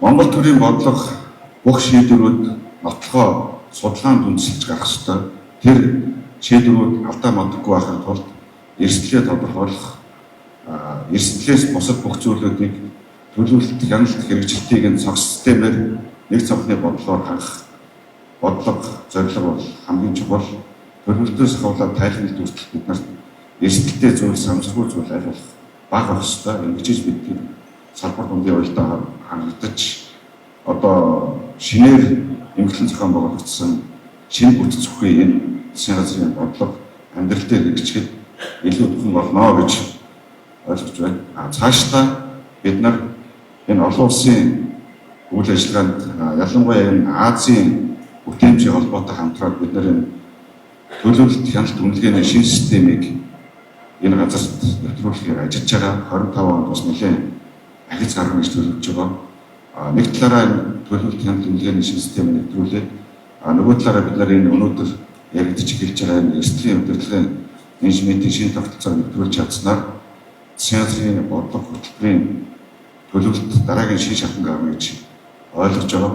Монгол төрийн бодлого бүх шийдвэрүүд нотлохоо судалгаанд үндэслэж гарах ёстой. Тэр шийдвэрүүд алдаа модоггүй байхын тулд эрсдлээ тодорхойлох, эрсдлээс бусад бүх зүйлүүдийг төлөвлөлт, хяналт хэрэгжилтийг нь цогц системээр нэг цонхны бодлогоор хангах бодлого, зорилго бол хамгийн чухал. Төлөвлөлтөөс хавлаад тайлбарлалт үүсгэх бид нарт эрсдэлтэй зүйл, самсргүй зүйл аль болох бага байх ёстой. Ингэж бидний салбар дундын уялдаа хангагдаж одоо шинээр эмгэлэн зохион байгуулагдсан шинэ бүтэц бүхий энэ засгийн газрын бодлого амьдрал дээр хэрэгжихэд илүү төхөн болно гэж ойлгож байна. Цаашдаа бид нар энэ олон улсын үйл ажиллагаанд ялангуяа энэ Азийн бүтээмжийн холбоотой хамтраад бид нар энэ төлөвлөлт, хяналт, үнэлгээний шинэ системийг энэ газарт нэвтрүүлэхээр ажиллаж байгаа. 25 онд бас нэлээд ахиц гаргана гэж төлөвлөж байгаа. Нэг талаараа төлөвлөлт, хяналт, үнэлгээний шинэ системийг нэвтрүүлээд нөгөө талаараа бид нар энэ өнөөдөр яригдж эхэлж байгаа энэ эрсдлийн удирдлагын менежментийн шинэ тогтолцоог нэвтрүүлж чадсанаар засгийн газрын бодлого хөтөлбөрийн төлөвлөлт дараагийн шинэ шатанд гарна гэж ойлгож байгаа.